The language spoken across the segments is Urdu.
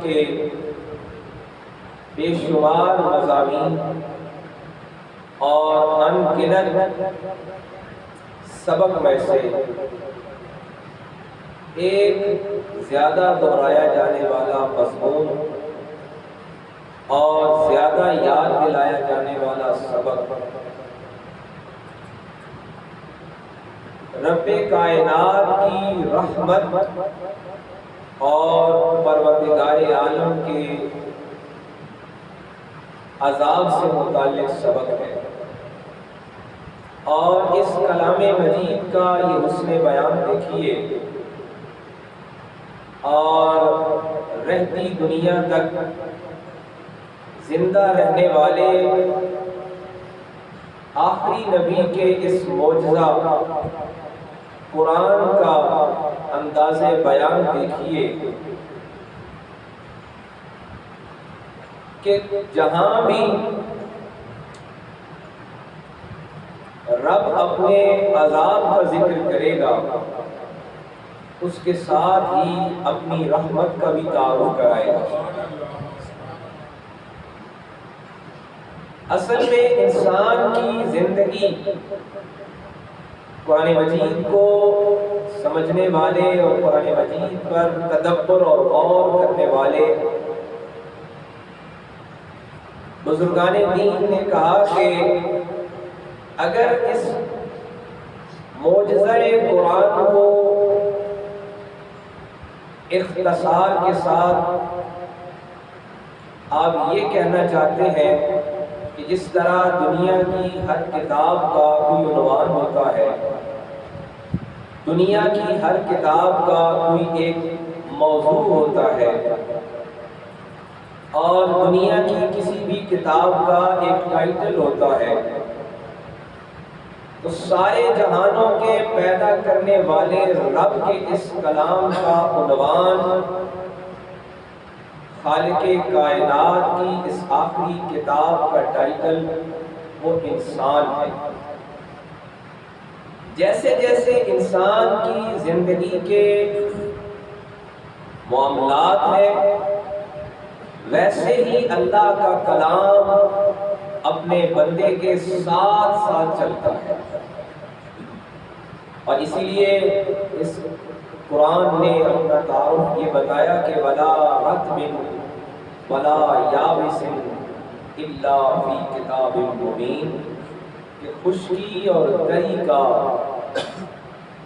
کے بے شمار مضامین اور ان گنت سبق میں سے ایک زیادہ دہرایا جانے والا مضمون اور زیادہ یاد دلایا جانے والا سبق رب کائنات کی رحمت اور پروردگار عالم کے عذاب سے متعلق سبق ہے، اور اس کلام مجید کا یہ حسن بیان دیکھیے اور رہتی دنیا تک زندہ رہنے والے آخری نبی کے اس معجزہ قرآن کا انداز بیان دیکھیے کہ جہاں بھی رب اپنے عذاب کا ذکر کرے گا اس کے ساتھ ہی اپنی رحمت کا بھی تعارف کرائے گا۔ اصل میں انسان کی زندگی قرآن مجید کو سمجھنے والے اور قرآن مجید پر تدبر اور غور کرنے والے بزرگان دین نے کہا کہ اگر اس معجزہ قرآن کو اختصار کے ساتھ آپ یہ کہنا چاہتے ہیں کہ جس طرح دنیا کی ہر کتاب کا کوئی عنوان ہوتا ہے، دنیا کی ہر کتاب کا کوئی ایک موضوع ہوتا ہے، اور دنیا کی کسی بھی کتاب کا ایک ٹائٹل ہوتا ہے، تو سارے جہانوں کے پیدا کرنے والے رب کے اس کلام کا عنوان خالق کائنات کی اس آخری کتاب کا ٹائٹل وہ انسان ہے۔ جیسے جیسے انسان کی زندگی کے معاملات ہیں، ویسے ہی اللہ کا کلام اپنے بندے کے ساتھ ساتھ چلتا ہے، اور اسی لیے اس قرآن نے اپنا تعارف یہ بتایا کہ ولا رطب ولا یابس الا فی کتاب مبین، کہ خشکی اور تری کا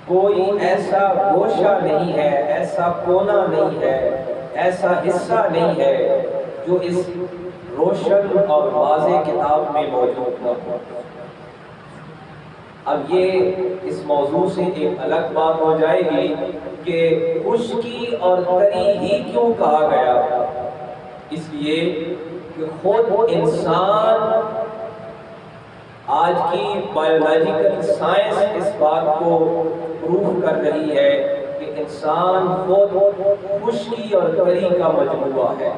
کوئی ایسا گوشہ نہیں ہے، ایسا کونا نہیں ہے، ایسا حصہ نہیں ہے جو اس روشن اور واضح کتاب میں موجود نہ ہو۔ اب یہ اس موضوع سے ایک الگ بات ہو جائے گی کہ خشکی اور تری ہی کیوں کہا گیا، اس لیے کہ خود انسان، آج کی بایولوجیکل سائنس اس بات کو پروف کر رہی ہے کہ انسان خود خشکی اور تری کا مجموعہ ہے،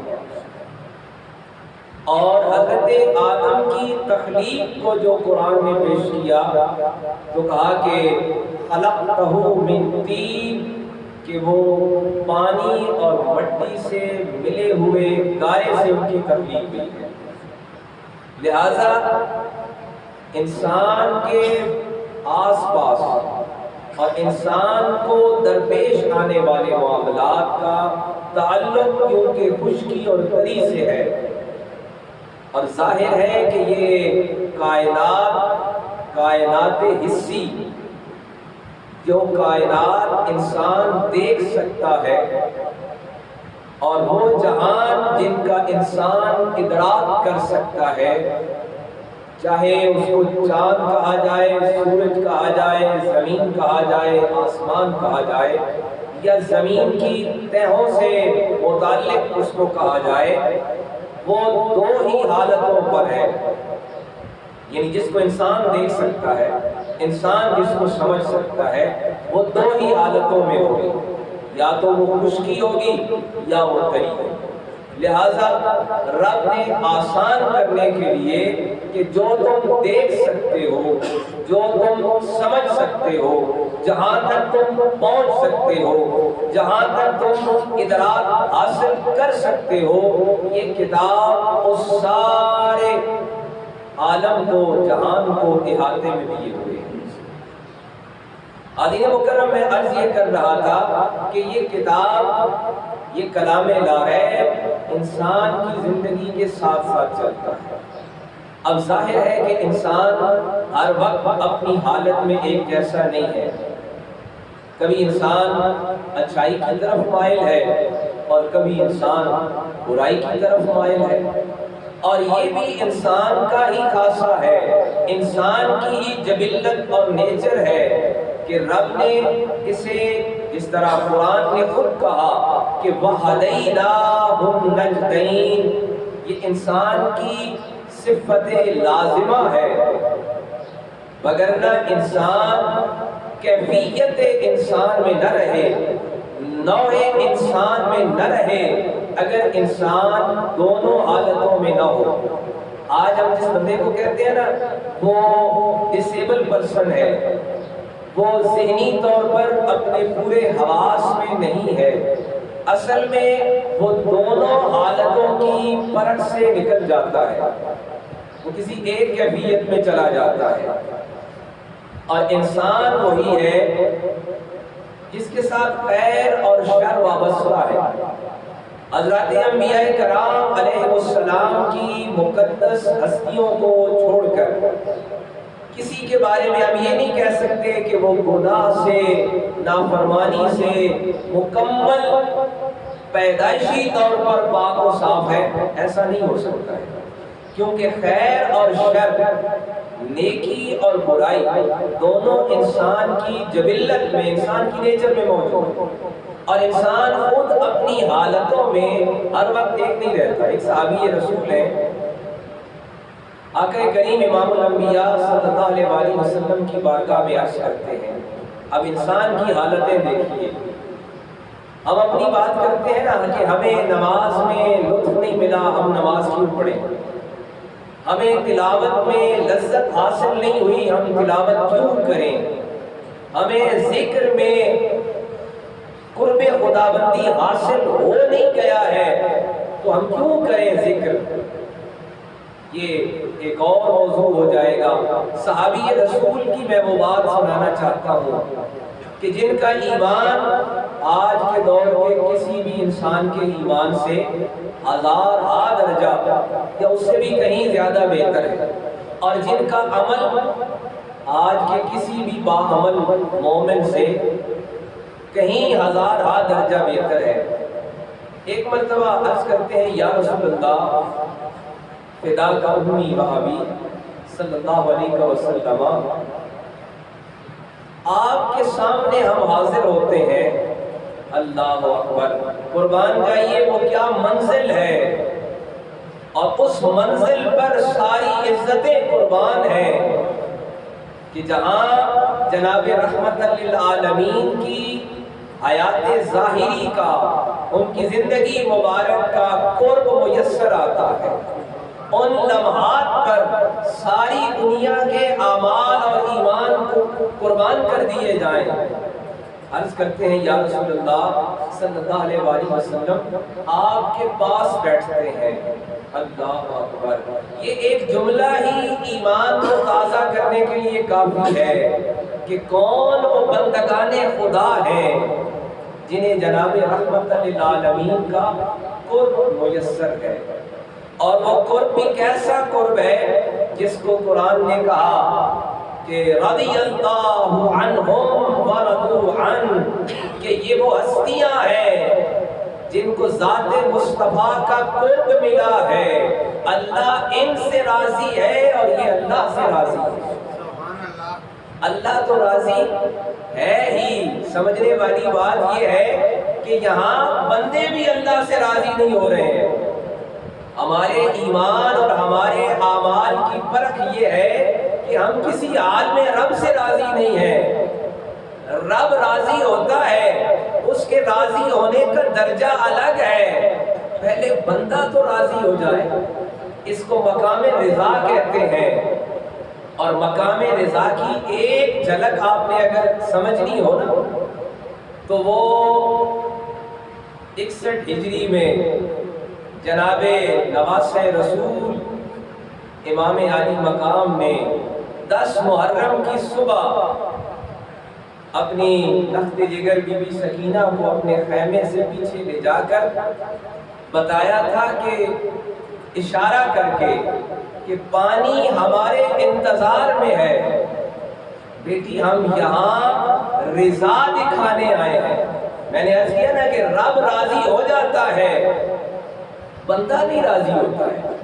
اور حضرت آدم کی تخلیق کو جو قرآن نے پیش کیا تو کہا کہ خلقتہ من طین، کہ وہ پانی اور مٹی سے ملے ہوئے گارے سے ان کی تخلیق ہوئی ہے۔ لہذا انسان کے آس پاس اور انسان کو درپیش آنے والے معاملات کا تعلق کیونکہ خشکی اور تری سے ہے، اور ظاہر ہے کہ یہ کائنات حسی، جو کائنات انسان دیکھ سکتا ہے، اور وہ جہان جن کا انسان ادراک کر سکتا ہے، چاہے اس کو چاند کہا جائے، سورج کہا جائے، زمین کہا جائے، آسمان کہا جائے، یا زمین کی تہوں سے متعلق اس کو کہا جائے، وہ دو ہی حالتوں پر ہے، یعنی جس کو انسان دیکھ سکتا ہے، انسان جس کو سمجھ سکتا ہے، وہ دو ہی حالتوں میں ہوگی، یا تو وہ خشکی ہوگی یا وہ تری ہوگی۔ لہذا رب نے آسان کرنے کے لیے کہ جو تم دیکھ سکتے ہو، جو تم سمجھ سکتے ہو، جہاں تک تم پہنچ سکتے ہو، جہاں تک تم ادراک حاصل کر سکتے ہو، یہ کتاب اس سارے عالم کو، جہان کو احاطے میں لیے ہوئے ہیں۔ حاضرین مکرم، میں عرض یہ کر رہا تھا کہ یہ کتاب، یہ کلام لاریب انسان کی زندگی کے ساتھ ساتھ چلتا ہے۔ اب ظاہر ہے کہ انسان ہر وقت اپنی حالت میں ایک جیسا نہیں ہے۔ کبھی انسان اچھائی کی طرف مائل ہے اور کبھی انسان برائی کی طرف مائل ہے، اور یہ بھی انسان کا ہی خاصہ ہے، انسان کی ہی جبلت اور نیچر ہے کہ رب نے اسے، جس طرح قرآن نے خود کہا کہ وَهَدَيْنَاهُ النَّجْدَيْنِ، یہ انسان کی صفت لازمہ ہے، وگرنہ انسان کیفیت انسان میں نہ رہے، نوع انسان میں نہ رہے، اگر انسان دونوں حالتوں میں نہ ہو۔ آج ہم جس بندے کو کہتے ہیں نا وہ ڈسیبل پرسن ہے، وہ ذہنی طور پر اپنے پورے حواس میں نہیں ہے، اصل میں وہ دونوں حالتوں کی پرکھ سے نکل جاتا ہے، وہ کسی ایک کیفیت میں چلا جاتا ہے۔ اور انسان وہی ہے جس کے ساتھ خیر اور شر وابستہ ہے۔ حضرات انبیاء کرام علیہ السلام کی مقدس ہستیوں کو چھوڑ کر کسی کے بارے میں ہم یہ نہیں کہہ سکتے کہ وہ گناہ سے، نافرمانی سے مکمل پیدائشی طور پر پاک و صاف ہے، ایسا نہیں ہو سکتا ہے، کیونکہ خیر اور شر، نیکی اور برائی دونوں انسان کی جبلت میں، انسان کی نیچر میں موجود ہے، اور انسان خود اپنی حالتوں میں ہر وقت ایک نہیں رہتا۔ ایک صحابی رسول ہے، آقا کریم امام الانبیاء صلی اللہ علیہ وآلہ وسلم کی بارگاہ میں عرض کرتے ہیں، اب انسان کی حالتیں دیکھیے۔ ہم اپنی بات کرتے ہیں نا کہ ہمیں نماز میں لطف نہیں ملا، ہم نماز کیوں پڑھیں؟ ہمیں تلاوت میں لذت حاصل نہیں ہوئی، ہم تلاوت کیوں کریں؟ ہمیں ذکر میں قرب خداوندی حاصل ہو نہیں گیا ہے تو ہم کیوں کریں ذکر؟ یہ ایک اور موضوع ہو جائے گا۔ صحابی رسول کی میں وہ بات سنانا چاہتا ہوں کہ جن کا ایمان آج کے دور کے کسی بھی انسان کے ایمان سے ہزار درجہ یا اس سے بھی کہیں زیادہ بہتر ہے، اور جن کا عمل آج کے کسی بھی باعمل مومن سے کہیں ہزار درجہ بہتر ہے۔ ایک مرتبہ عرض کرتے ہیں، یا رسول اللہ، فدا کا امی وہابی صلی اللہ علیہ وسلم، آپ کے سامنے ہم حاضر ہوتے ہیں، اللہ اکبر، قربان جائیے وہ کیا منزل ہے، اور اس منزل پر ساری عزتیں قربان ہیں کہ جہاں جناب رحمت للعالمین کی حیات ظاہری کا، ان کی زندگی مبارک کا قرب میسر آتا ہے، ان لمحات پر ساری دنیا کے اعمال اور ایمان کو قربان کر دیے جائیں۔ عرض کرتے ہیں، یا رسول اللہ صلی اللہ علیہ وآلہ وسلم، آپ کے پاس بیٹھتے ہیں، اللہ اکبر، یہ ایک جملہ ہی ایمان کو تازہ کرنے کے لیے کافی ہے کہ کون وہ بندگان خدا ہیں جنہیں جناب رحمت للعالمین کا قرب میسر ہے، اور وہ قرب بھی کیسا قرب ہے جس کو قرآن نے کہا کہ رضی اللہ عنہم ورضوا عنہ، کہ یہ وہ ہستیاں ہیں جن کو ذات مصطفیٰ کا قرب ملا ہے، اللہ ان سے راضی ہے اور یہ اللہ سے راضی ہے۔ اللہ تو راضی ہے ہی، سمجھنے والی بات یہ ہے کہ یہاں بندے بھی اللہ سے راضی نہیں ہو رہے ہیں۔ ہمارے ایمان اور ہمارے اعمال کی پرکھ یہ ہے کہ ہم کسی حال میں رب سے راضی نہیں ہیں۔ رب راضی ہوتا ہے، اس کے راضی ہونے کا درجہ الگ ہے، پہلے بندہ تو راضی ہو جائے، اس کو مقام رضا کہتے ہیں۔ اور مقام رضا کی ایک جھلک آپ نے اگر سمجھنی ہو نا تو وہ 61 ہجری میں جناب نواسہ رسول امام عالی مقام نے 10 محرم کی صبح اپنی تخت جگر بی بی سکینہ کو اپنے خیمے سے پیچھے لے جا کر بتایا تھا کہ اشارہ کر کے کہ پانی ہمارے انتظار میں ہے، بیٹی ہم یہاں رضا دکھانے آئے ہیں۔ میں نے عرض کیا نا کہ رب راضی ہو جاتا ہے، بندہ نہیں راضی ہوتا ہے۔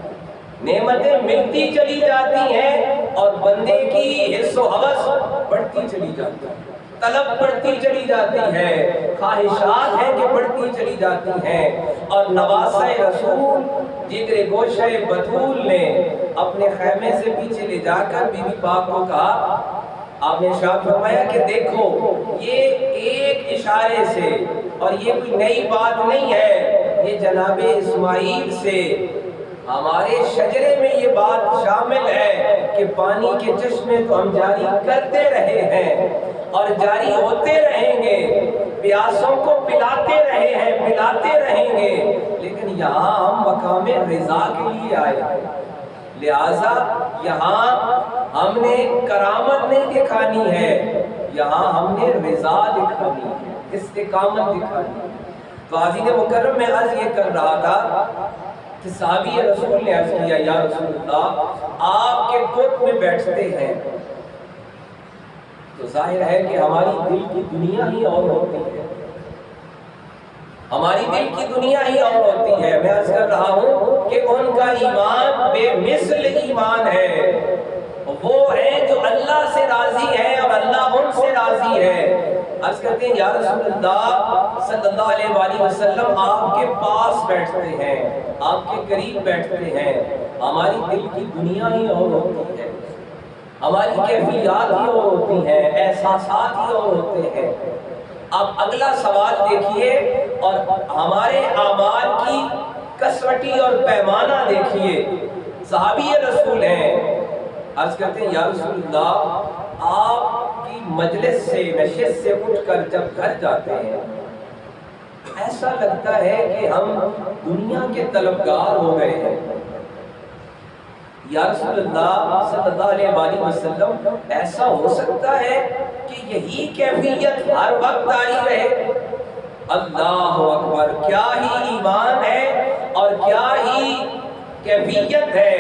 نعمتیں ملتی چلی جاتی ہیں اور بندے کی حس و حوث بڑھتی چلی جاتی ہے، طلب بڑھتی چلی جاتی ہے، خواہشات ہیں کہ بڑھتی چلی جاتی ہیں۔ اور نواسہ رسول جگر گوشہ بطول نے اپنے خیمے سے پیچھے لے جا کر بی بی پاک کو کہا، آپ نے ارشاد فرمایا کہ دیکھو یہ ایک اشارے سے، اور یہ کوئی نئی بات نہیں ہے، یہ جناب اسماعیل سے ہمارے شجرے میں یہ بات شامل ہے کہ پانی کے چشمے تو ہم جاری کرتے رہے ہیں اور جاری ہوتے رہیں گے، پیاسوں کو پلاتے رہے ہیں، پلاتے رہیں گے، لیکن یہاں ہم مقام رضا کے لیے آئے ہیں، لہٰذا یہاں ہم نے کرامت نہیں دکھانی ہے، یہاں ہم نے رضا دکھانی ہے، استقامت دکھانی ہے۔ تو عزیز مکرم میں عرض یہ کر رہا تھا کہ صحابی رسول نے عرض کیا، یا رسول اللہ آپ کے گود میں بیٹھتے ہیں تو ظاہر ہے کہ ہماری دل کی دنیا ہی اور ہوتی ہے، ہماری دل کی دنیا ہی اور ہوتی ہے۔ میں عرض کر رہا ہوں کہ ان کا ایمان بے مثل ایمان ہے، وہ ہیں جو اللہ سے راضی ہے اور اللہ ان سے راضی ہے۔ عرض کرتے ہیں یا رسول اللہ صلی اللہ علیہ وآلہ وسلم آپ کے پاس بیٹھتے ہیں، آپ کے قریب بیٹھتے ہیں، ہماری دل کی دنیا ہی اور ہوتی ہے، ہماری کیفیات ہی اور ہوتی ہیں، احساسات ہی اور ہوتے ہیں۔ اب اگلا سوال دیکھیے اور ہمارے اعمال کی کسوٹی اور پیمانہ دیکھیے۔ صحابی رسول ہیں، عرض کرتے ہیں یا رسول اللہ آپ کی مجلس سے نشست سے اٹھ کر جب گھر جاتے ہیں ایسا لگتا ہے کہ ہم دنیا کے طلبگار ہو گئے ہیں۔ یا رسول اللہ صلی اللہ علیہ وآلہ وسلم ایسا ہو سکتا ہے کہ یہی کیفیت ہر وقت جاری رہے؟ اللہ اکبر، کیا ہی ایمان ہے اور کیا ہی کیفیت ہے۔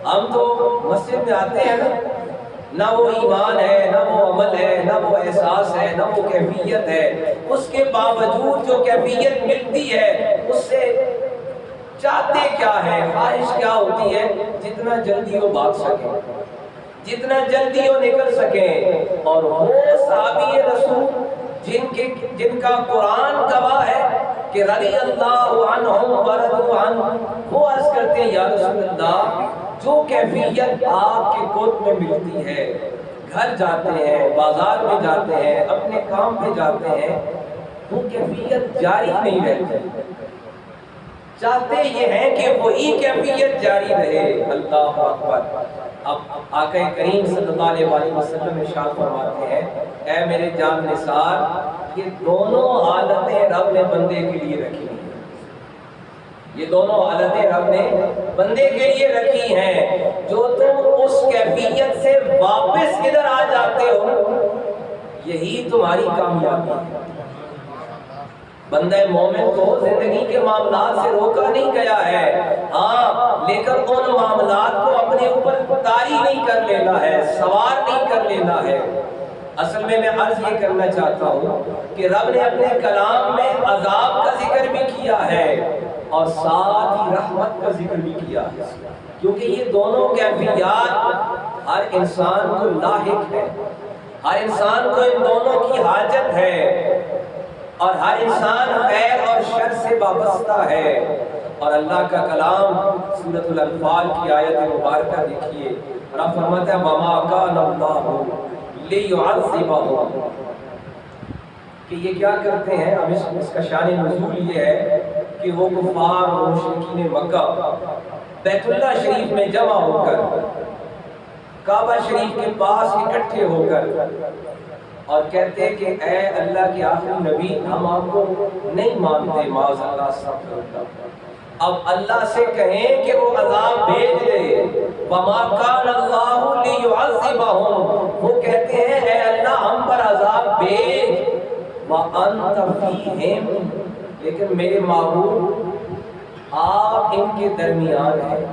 ہم تو مسجد میں آتے ہیں نہ وہ ایمان ہے، نہ وہ عمل ہے، نہ وہ احساس ہے، نہ وہ کیفیت ہے، اس کے باوجود جو کیفیت ملتی ہے اس سے چاہتے کیا ہے، خواہش کیا ہوتی ہے؟ جتنا جلدی وہ بھاگ سکیں، جتنا جلدی وہ نکل سکیں۔ اور وہ صحابی رسول جن کا قرآن گواہ ہے کہ رضی اللہ عنہم ورضوا عنہ، وہ عرض کرتے ہیں یا رسول اللہ جو کیفیت آپ کے گود میں ملتی ہے، گھر جاتے ہیں، بازار میں جاتے ہیں، اپنے کام پہ جاتے ہیں، وہ کیفیت جاری نہیں رہتی، چاہتے یہ ہیں کہ وہی کیفیت جاری رہے۔ اللہ اکبر۔ اب آقا کریم صلی اللہ علیہ وآلہ وسلم ارشاد فرماتے ہیں اے میرے جان نثار، یہ دونوں حالتیں رب نے بندے کے لیے رکھی ہیں، یہ دونوں حالتیں رب نے بندے کے لیے رکھی ہیں۔ جو تم اس کیفیت سے واپس ادھر آ جاتے ہو یہی تمہاری کامیابی ہے۔ بندہ مومن کو زندگی کے معاملات سے روکا نہیں گیا ہے، ہاں لیکن ان معاملات کو اپنے اوپر طاری نہیں کر لینا ہے، سوار نہیں کر لینا ہے۔ اصل میں عرض یہ کرنا چاہتا ہوں کہ رب نے اپنے کلام میں عذاب کا ذکر بھی کیا ہے اور ساتھ ہی رحمت کا ذکر بھی کیا ہے، کیونکہ یہ دونوں کیفیات ہر انسان کو لاحق ہے، ہر انسان کو ان دونوں کی حاجت ہے، اور ہر انسان خیر اور شر سے وابستہ ہے۔ اور اللہ کا کلام سورۃ الانفال کی آیت مبارکہ دیکھیے، رب فرماتا ہے وَمَا كَانَ اللَّهُ لِيُعَذِّبَهُمْ، کہ یہ کیا کرتے ہیں؟ اب اس کا شان نزول یہ ہے کہ وہ کفار و مشرکین مکہ بیت اللہ شریف میں جمع ہو کر کعبہ شریف کے پاس اکٹھے ہو کر اور کہتے کہ اے اللہ کے آخری نبی، ہم آپ کو نہیں مانتے، معاذ اللہ استغفر اللہ۔ اب اللہ سے کہیں کہ وہ عذاب بھیج دے، وَمَا كَانَ اللَّهُ لِيُعَذِّبَهُمْ، وہ کہتے ہیں اے اللہ ہم پر عذاب بھیج، وَأَنْتَ فِيهِمْ، لیکن میرے معبود آپ ان کے درمیان ہیں۔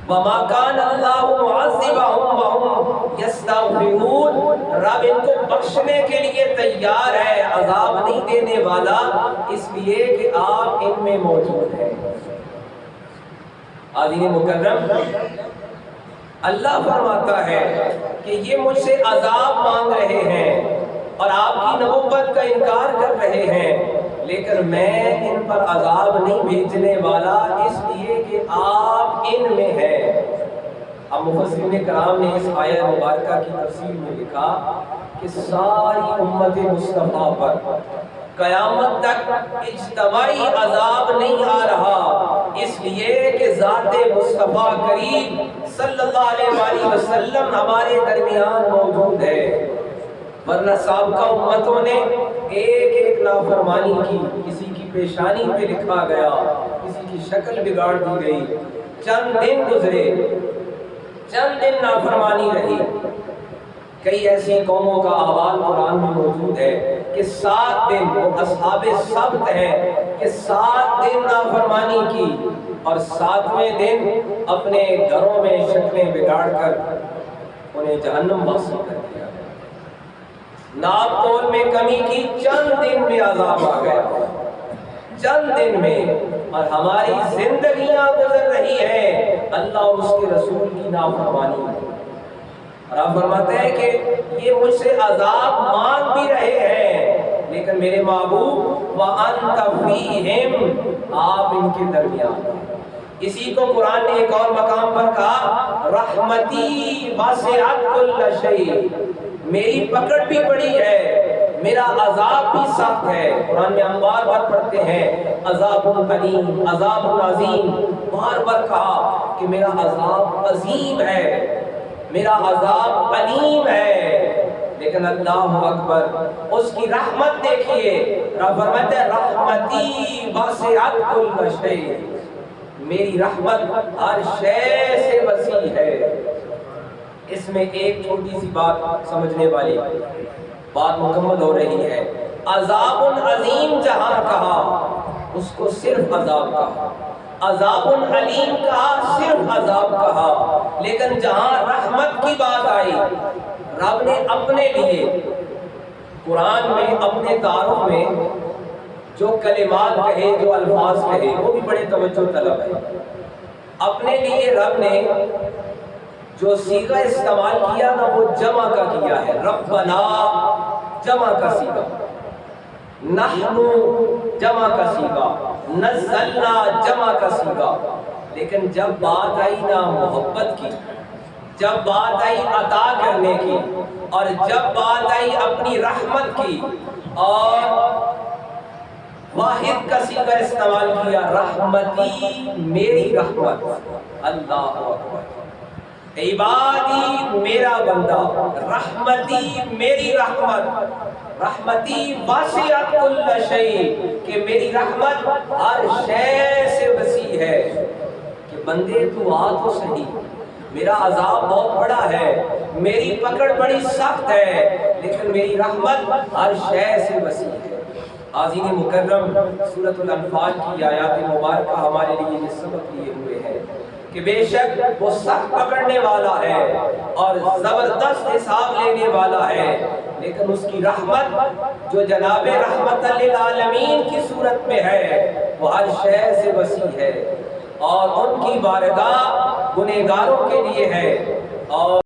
وَمَا كَانَ اللَّهُ مُعَذِّبَهُمْ وَهُمْ يَسْتَغْفِرُونَ، رب ان کو بخشنے کے لیے تیار ہے، عذاب نہیں دینے والا، اس لیے کہ آپ ان میں موجود ہیں۔ حاضرین مکرم، اللہ فرماتا ہے کہ یہ مجھ سے عذاب مانگ رہے ہیں اور آپ کی نبوت کا انکار کر رہے ہیں، لیکن میں ان پر عذاب نہیں بھیجنے والا، اس لیے کہ آپ ان میں ہیں۔ اب مفسرین کرام نے اس آیت مبارکہ کی تفسیر میں لکھا کہ ساری امت مصطفیٰ پر قیامت تک اجتماعی عذاب نہیں آ رہا، اس لیے کہ ذات مصطفیٰ کریم صلی اللہ علیہ وآلہ وسلم ہمارے درمیان موجود ہے، ورنہ سابقہ امتوں نے ایک ایک نافرمانی کی، کسی کی پیشانی پہ لکھا گیا، کسی کی شکل بگاڑ دی گئی، چند دن گزرے، چند دن نافرمانی رہی۔ کئی ایسی قوموں کا احوال قرآن میں موجود ہے کہ 7 دن، وہ اصحاب سبت ہیں، کہ 7 دن نافرمانی کی اور 7ویں دن اپنے گھروں میں شکلیں بگاڑ کر انہیں جہنم واصل کر دیا۔ ناپ تول میں کمی کی، چند دن میں عذاب آ گیا، چند دن میں، اور ہماری زندگیاں گزر رہی ہیں اللہ اور اس کے رسول کی نافرمانی میں۔ اور آپ فرماتے ہیں کہ یہ مجھ سے عذاب مانگ بھی رہے ہیں، لیکن میرے معبود وَأَنْتَ فِيهِمْ، آپ ان کے درمیان ہیں۔ اسی کو قرآن نے ایک اور مقام پر کہا رحمتی واسعت کل شیء، میری پکڑ بھی بڑی ہے، میرا عذاب بھی سخت ہے۔ قرآن میں ہم بار بار پڑھتے ہیں عذاب علیم، عذاب عظیم، بار بار کہا کہ میرا عذاب عظیم ہے، میرا عذاب علیم ہے، لیکن اللہ اکبر، اس کی رحمت دیکھیے، رب فرماتے ہیں رحمتی واسعت کل شیء، میری رحمت ہر شے سے وسیع ہے۔ اس میں ایک چھوٹی سی بات سمجھنے والی بات مکمل ہو رہی ہے۔ عذاب عظیم جہاں کہا اس کو صرف عذاب کہا، عذاب علیم کہا صرف عذاب کہا، لیکن جہاں رحمت کی بات آئی رب نے اپنے لیے قرآن میں اپنے تعارف میں جو کلمات کہے، جو الفاظ کہے، وہ بھی بڑے توجہ طلب ہے۔ اپنے لیے رب نے جو صیغہ استعمال کیا نا وہ جمع کا کیا ہے، ربنا جمع کا صیغہ، نحن جمع کا صیغہ، نزلنا جمع کا صیغہ، لیکن جب بات آئی نا محبت کی، جب بات آئی عطا کرنے کی، اور جب بات آئی اپنی رحمت کی، اور واحد کا صیغہ استعمال کیا رحمتی، میری رحمت، اللہ اکبر، عبادی میرا بندہ، رحمتی میری رحمت، رحمتی واسعت کل شیء، کہ میری رحمت ہر شے سے وسیع ہے، کہ بندے تو آ تو صحیح، میرا عذاب بہت بڑا ہے، میری پکڑ بڑی سخت ہے، لیکن میری رحمت ہر شے سے وسیع ہے۔ حاضرین مکرم، سورۃ الانفال کی آیات مبارکہ ہمارے لیے یہ سبق لیے ہوئے ہیں کہ بے شک وہ سخت پکڑنے والا ہے اور زبردست حساب لینے والا ہے، لیکن اس کی رحمت جو جناب رحمت للعالمین کی صورت میں ہے وہ ہر شے سے وسیع ہے، اور ان کی بارگاہ گنہگاروں کے لیے ہے، اور